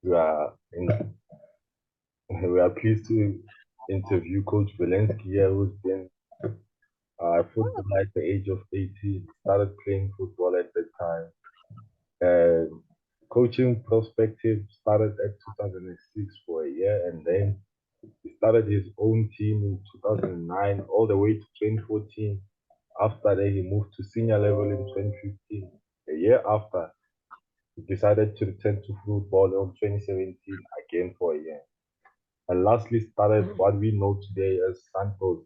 we are in, we are pleased to interview Coach Vilensky here, who's been football at the age of 18, started playing football at that time. And coaching perspective started at 2006 for a year, and then he started his own team in 2009 all the way to 2014. After that, he moved to senior level in 2015. A year after, he decided to return to football in 2017 again for a year. And lastly, started what we know today as Santos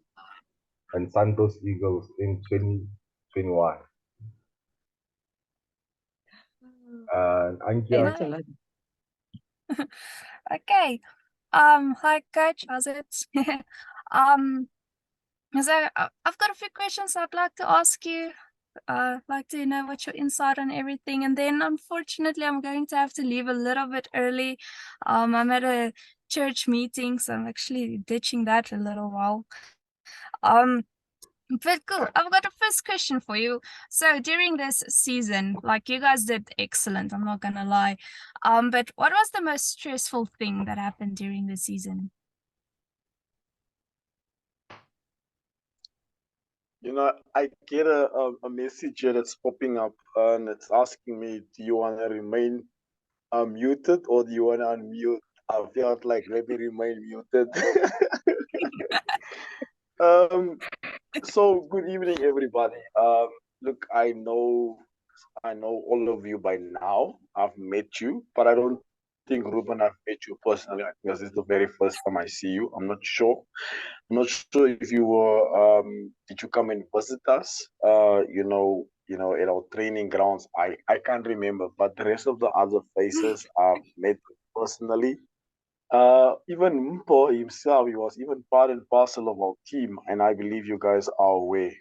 and Santos Eagles in 2021. And Anki, Okay. Hi, Coach. How's it? um, I've got a few questions I'd like to ask you. Like to know what your insight on everything, and then unfortunately I'm going to have to leave a little bit early. I'm at a church meeting, so I'm actually ditching that a little while. But cool. I've got a first question for you. So during this season, like you guys did excellent, I'm not gonna lie. But what was the most stressful thing that happened during the season? You know, I get a message here that's popping up and it's asking me, do you want to remain muted or do you want to unmute? I felt like let me remain muted. So good evening, everybody. Look, I know all of you by now. I've met you, but I don't think Ruben I've met you personally. I think this is the very first time I see you. I'm not sure. I'm not sure if you were did you come and visit us? At our training grounds. I can't remember, but the rest of the other faces I've met personally. Even Mpo himself, he was even part and parcel of our team, and I believe you guys are aware.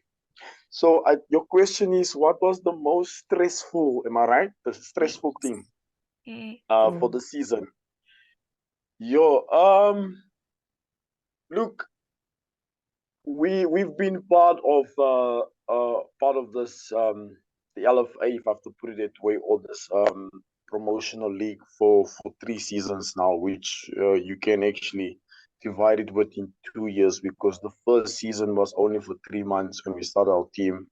So your question is, what was the most stressful? Am I right? The stressful thing for the season. Yo, look, we've been part of this the LFA, if I have to put it that way, or this promotional league for 3 seasons now, which you can actually divide it within 2 years because the first season was only for 3 months when we started our team,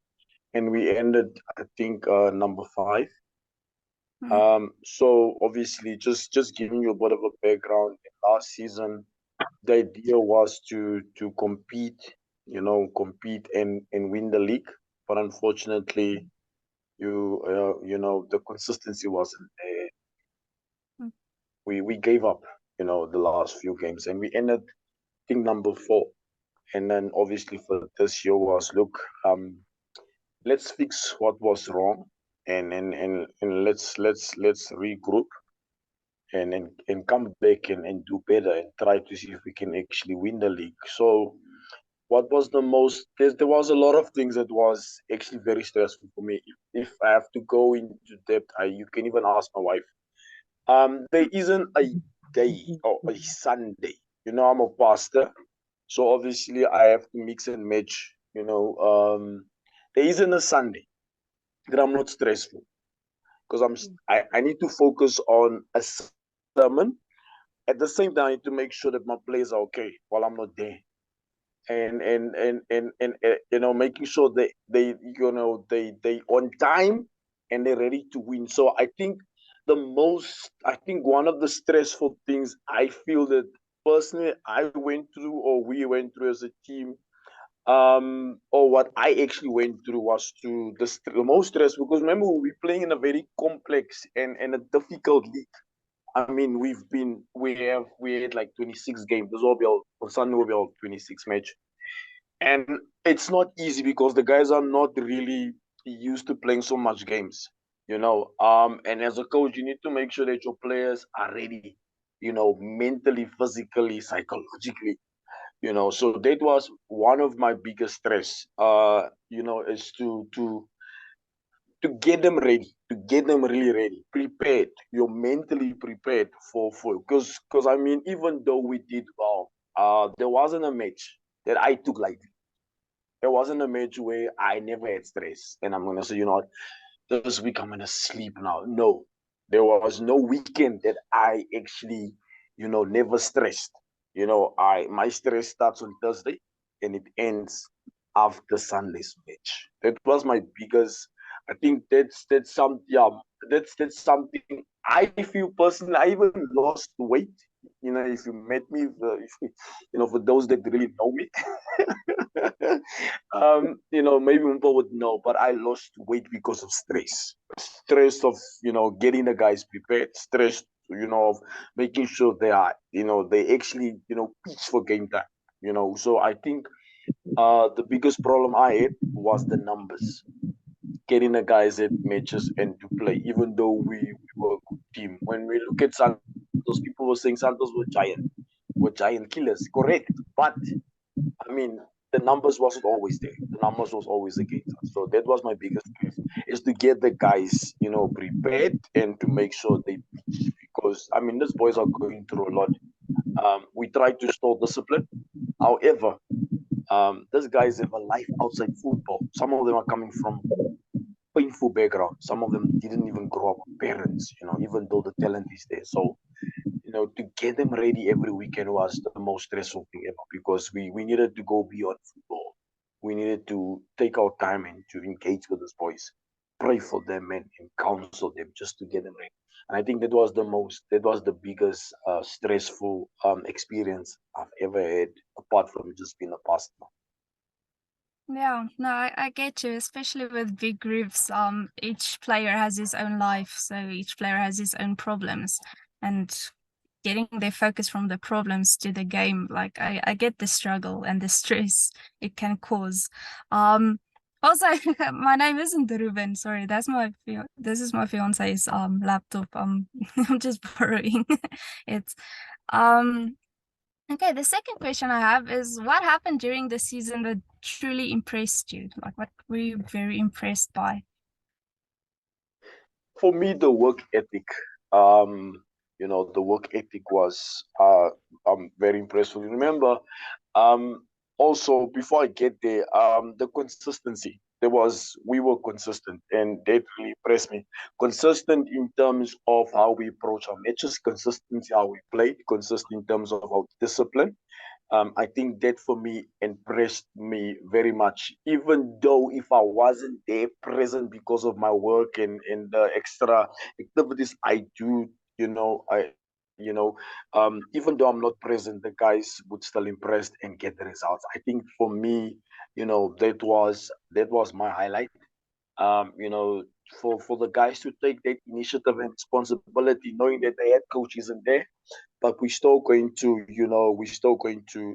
and we ended, I think, number 5. So obviously, just giving you a bit of a background. Last season, the idea was to compete, compete and win the league. But unfortunately, the consistency wasn't there. We gave up, the last few games, and we ended, I think, number 4. And then obviously for this year was, look, let's fix what was wrong, and let's regroup and come back and do better and try to see if we can actually win the league. So what was the most there was a lot of things that was actually very stressful for me. If I have to go into depth, you can even ask my wife. There isn't a day or a Sunday. I'm a pastor, so obviously I have to mix and match. There isn't a Sunday that I'm not stressful because I need to focus on a sermon. At the same time, I need to make sure that my players are okay while I'm not there, and making sure they on time and they're ready to win. So I think one of the stressful things I feel that personally I went through or we went through as a team, or what I actually went through was the most stress, because remember we're playing in a very complex and a difficult league. I mean, we had like 26 games. This will be on Sunday will be our 26 match, and it's not easy because the guys are not really used to playing so much games. And as a coach, you need to make sure that your players are ready. Mentally, physically, psychologically. So that was one of my biggest stress. Is to get them ready, to get them really ready, prepared. You're mentally prepared for because I mean, even though we did well, there wasn't a match that I took lightly. There wasn't a match where I never had stress, and I'm gonna say, this week I'm gonna sleep now. No, There was no weekend that I actually, never stressed. My stress starts on Thursday and it ends after Sunday's match. That was my biggest. I think that's some yeah that's something I feel personally. I even lost weight. If you met me, for those that really know me, maybe people would know, but I lost weight because of stress. Stress of, getting the guys prepared, stress, of making sure they actually, pitch for game time. So I think the biggest problem I had was the numbers. Getting the guys at matches and to play, even though we were a good team. When we look at Santos, people were saying Santos were giant killers, correct. But I mean, the numbers wasn't always there. The numbers was always against us. So that was my biggest stress, is to get the guys, prepared and to make sure they pitch. Because I mean, these boys are going through a lot. We try to install discipline. However, these guys have a life outside football. Some of them are coming from painful background. Some of them didn't even grow up with parents, even though the talent is there. So to get them ready every weekend was the most stressful thing ever, because we needed to go beyond football. We needed to take our time and to engage with these boys, pray for them and counsel them just to get them ready. And I think that was the biggest stressful experience I've ever had, apart from just being a pastor. Yeah, no, I get you, especially with big groups. Each player has his own life, so each player has his own problems, and getting their focus from the problems to the game, like I get the struggle and the stress it can cause. Also, my name isn't Ruben. Sorry, this is my fiance's laptop. I'm just borrowing. It's um Okay, the second question I have is, what happened during the season that truly impressed you? Like, what were you very impressed by? For me, the work ethic, the work ethic was very impressive. Remember, also before I get there, the consistency. We were consistent, and that really impressed me. Consistent in terms of how we approach our matches, consistent how we play, consistent in terms of our discipline. I think that for me impressed me very much, even though if I wasn't there present because of my work and the extra activities I do, even though I'm not present, the guys would still impress and get the results. I think for me, that was my highlight. For the guys to take that initiative and responsibility, knowing that the head coach isn't there, but we're still going to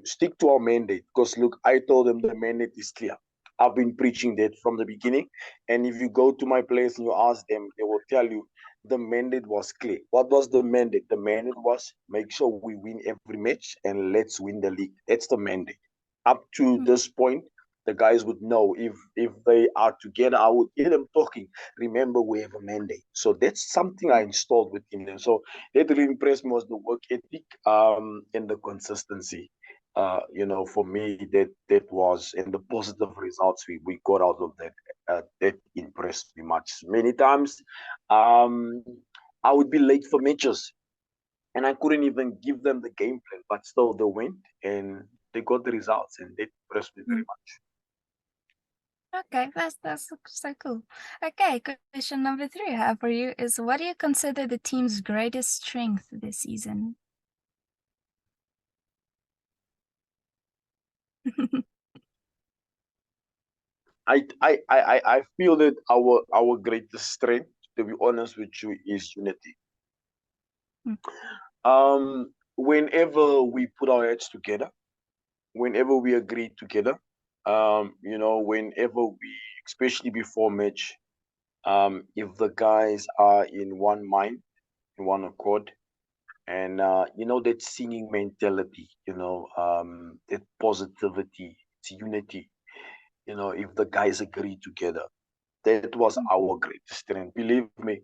stick to our mandate. Because look, I told them the mandate is clear. I've been preaching that from the beginning. And if you go to my place and you ask them, they will tell you the mandate was clear. What was the mandate? The mandate was make sure we win every match and let's win the league. That's the mandate. Up to this point, the guys would know if they are together. I would hear them talking. Remember, we have a mandate. So that's something I installed within them. So that really impressed me, was the work ethic and the consistency. For me, that was, and the positive results we got out of that. That impressed me much. Many times, I would be late for matches, and I couldn't even give them the game plan, but still they went and they got the results, and that impressed me very much. Okay, that's so cool. Okay, question number 3 I have for you is, what do you consider the team's greatest strength this season? I feel that our greatest strength, to be honest with you, is unity. Whenever we put our heads together, whenever we agree together, whenever we, especially before match, if the guys are in one mind, in one accord, and that singing mentality, that positivity, it's unity. If the guys agree together, that was our greatest strength. Believe me,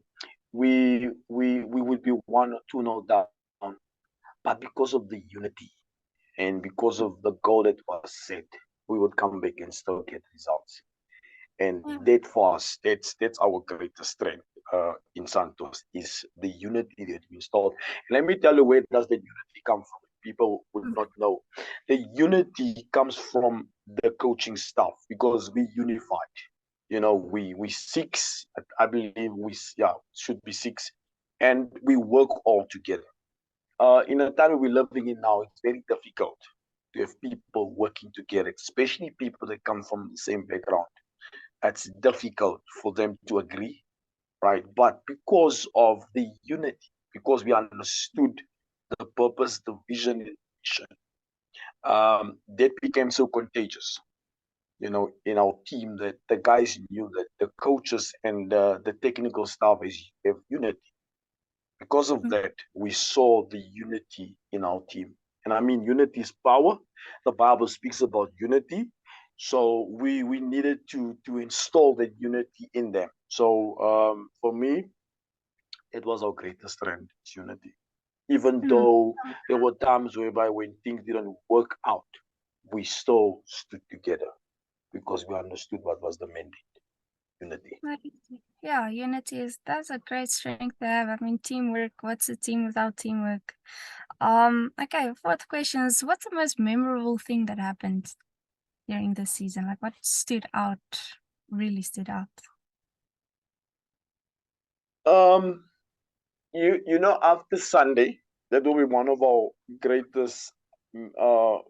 we would be 1 or 2 down, but because of the unity and because of the goal that was set, we would come back and still get results. And that for us, that's our greatest strength. in Santos is the unity that we installed. Let me tell you, where does the unity come from? People would not know. The unity comes from the coaching staff because we unified. You know, we six, I believe should be six, and we work all together. In the time we're living in now, it's very difficult to have people working together, especially people that come from the same background. It's difficult for them to agree, right? But because of the unity, because we understood the purpose, the vision, and mission, that became so contagious. You know, in our team, that the guys knew that the coaches and the technical staff have unity. Because of that, we saw the unity in our team. And I mean, unity is power. The Bible speaks about unity. So we needed to install that unity in them. So for me, it was our greatest strength, unity. Even though there were times whereby when things didn't work out, we still stood together because we understood what was the mandate, unity. Yeah, unity that's a great strength to have. I mean, teamwork. What's a team without teamwork? Okay, fourth question is, what's the most memorable thing that happened during this season? Like, what stood out, really stood out? You know, after Sunday, that will be one of our greatest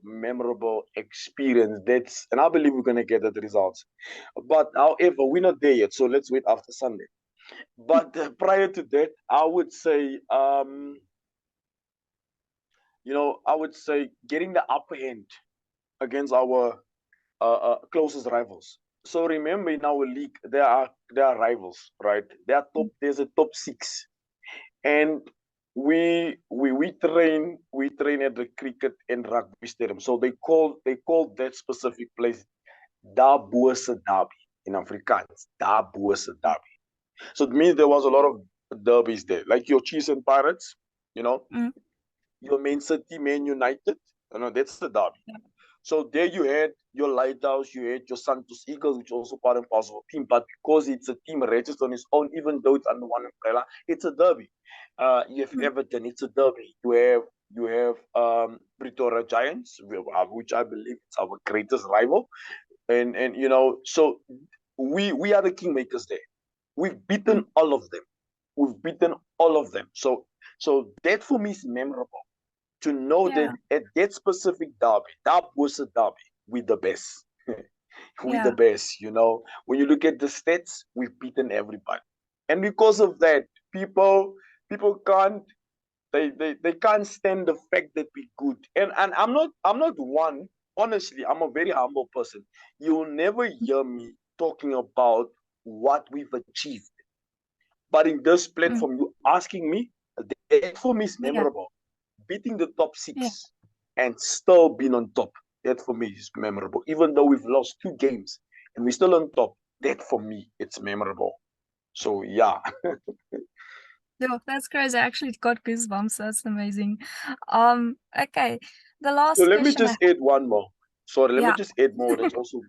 memorable experience. And I believe we're gonna get the results. But however, we're not there yet, so let's wait after Sunday. But prior to that, I would say I would say getting the upper hand against our closest rivals. So remember, in our league, there are rivals, right? There's a top six, and we train at the cricket and rugby stadium. So they call that specific place Dabuese Derby in Afrikaans, Dabuese Derby. So it means there was a lot of derbies there, like your Chiefs and Pirates, you know, your Man City, Man United. That's the derby. So there you had your Lighthouse, you had your Santos Eagles, which also part and parcel of a team. But because it's a team registered on its own, even though it's under one umbrella, it's a derby. You have Everton, it's a derby. You have Pretoria Giants, which I believe is our greatest rival. And so we are the kingmakers there. We've beaten all of them. We've beaten all of them. So that for me is memorable to know that at that specific derby, that was a derby, we're the best. We're the best, When you look at the stats, we've beaten everybody. And because of that, people can't they can't stand the fact that we're good. And I'm not one, honestly, I'm a very humble person. You'll never hear me talking about what we've achieved. But in this platform, you asking me, that for me is memorable. Beating the top six and still being on top, that for me is memorable. Even though we've lost 2 games and we're still on top, that for me, it's memorable. So yeah. No, that's crazy. I actually got goosebumps. That's amazing. Okay. The last So let me question just add one more. Sorry, let me Yeah. just add more. That's also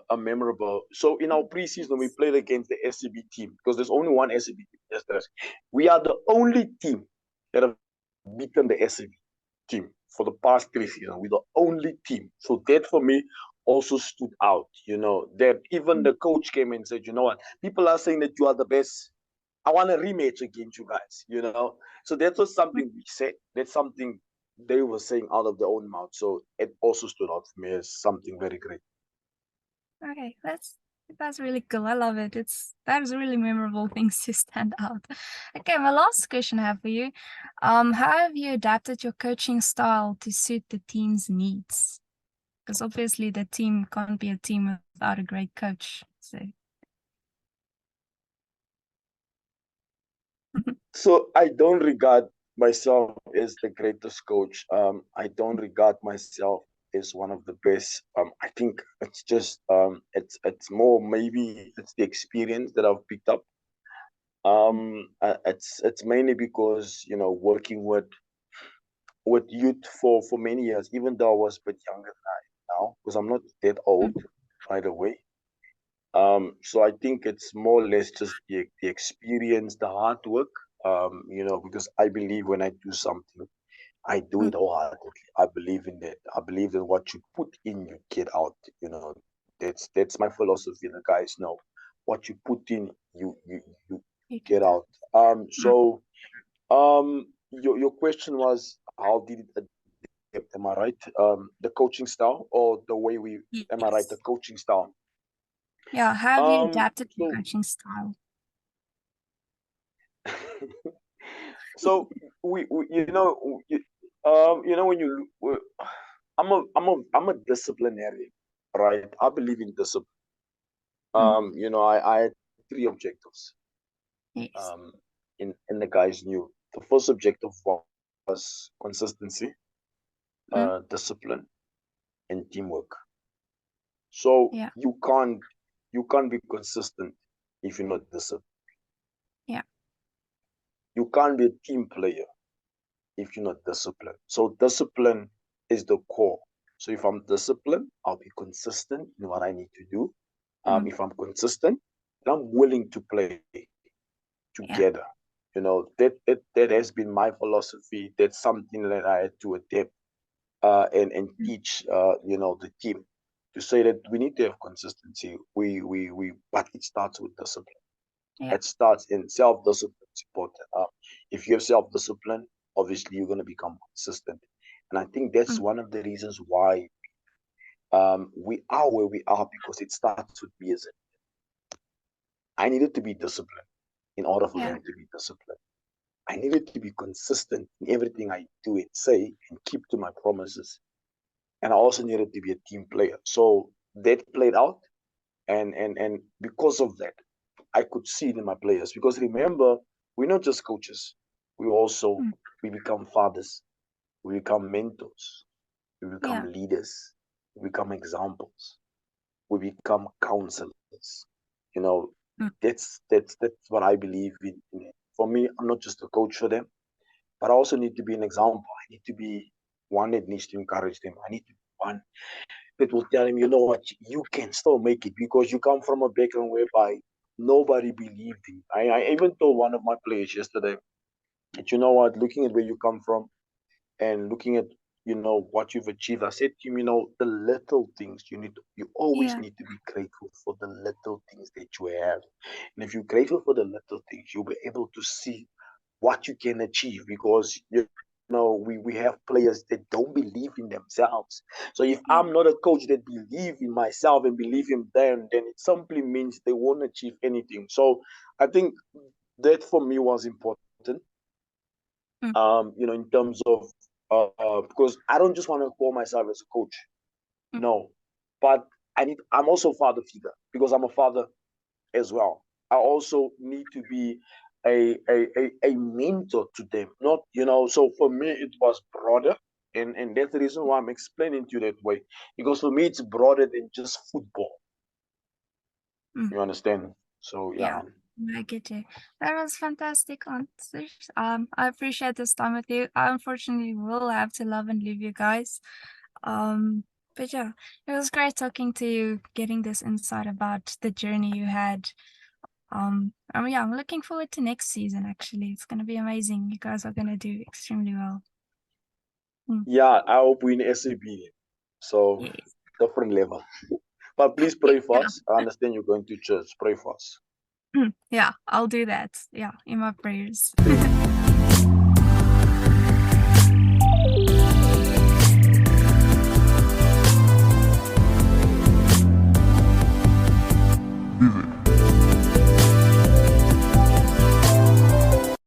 a memorable. So in our preseason, we played against the SCB team because there's only one SCB team. Yes, we are the only team that have beaten the SCB team for the past 3 seasons. We're the only team. So that for me also stood out. That even the coach came and said, you know what, people are saying that you are the best. I want a rematch against you guys. So that was something we said. That's something they were saying out of their own mouth. So it also stood out for me as something very great. Okay, that's really cool. I love it. That's really memorable things to stand out. Okay, my last question I have for you. How have you adapted your coaching style to suit the team's needs? Because obviously the team can't be a team without a great coach. So I don't regard myself as the greatest coach. I don't regard myself as one of the best. I think it's just it's more, maybe it's the experience that I've picked up. It's mainly because working with youth for many years, even though I was a bit younger than I am now, because I'm not that old, by the way. So I think it's more or less just the experience, the hard work. Because I believe when I do something, I do it wholeheartedly. I believe in that. I believe that what you put in, you get out. That's my philosophy. The guys know what you put in, you You get get out. Your question was, how did it adapt? Am I right? The coaching style, or the way we? Am I right? The Yes. coaching style. Yeah. How have you adapted your So coaching style? so we when I'm a disciplinarian, right? I believe in discipline. I had three objectives. Yes. In the guys knew the first objective was consistency, discipline, and teamwork. So Yeah. you can't be consistent if you're not disciplined. Yeah. You can't be a team player if you're not disciplined. So discipline is the core. So if I'm disciplined, I'll be consistent in what I need to do. If I'm consistent, then I'm willing to play Yeah. together. That has been my philosophy. That's something that I had to adapt and teach the team, to say that we need to have consistency. But it starts with discipline. Yeah. It starts in self-discipline. It's important. If you have self-discipline, obviously you're going to become consistent. And I think that's one of the reasons why we are where we are, because it starts with me. I needed to be disciplined in order for Yeah. them to be disciplined. I needed to be consistent in everything I do and say, and keep to my promises. And I also needed to be a team player. So that played out, and because of that, I could see it in my players. Because remember, we're not just coaches. We become fathers. We become mentors. We become Yeah. leaders. We become examples. We become counselors. You know, that's what I believe in. For me, I'm not just a coach for them, but I also need to be an example. I need to be one that needs to encourage them. I need to be one that will tell them, you know what, you can still make it, because you come from a background whereby nobody believed in. I even told one of my players yesterday that, you know what, looking at where you come from and looking at what you've achieved, I said to him, the little things you always Yeah. need to be grateful for the little things that you have. And if you're grateful for the little things, you'll be able to see what you can achieve, because we have players that don't believe in themselves. So if Yeah. I'm not a coach that believe in myself and believe in them, then it simply means they won't achieve anything. So I think that for me was important. In terms of because I don't just want to call myself as a coach. No. But I'm also a father figure, because I'm a father as well. I also need to be a mentor to them. Not, so for me it was broader. And that's the reason why I'm explaining to you that way. Because for me it's broader than just football. You understand? So Yeah. yeah. I get you. That was fantastic answers. I appreciate this time with you. I unfortunately will have to love and leave you guys. But yeah, it was great talking to you, getting this insight about the journey you had. Yeah, I'm looking forward to next season. Actually, it's gonna be amazing. You guys are gonna do extremely well. Yeah, I hope we in SAB. So Yes. different level. But please pray for us. I understand you're going to church. Pray for us. Yeah, I'll do that. Yeah, in my prayers.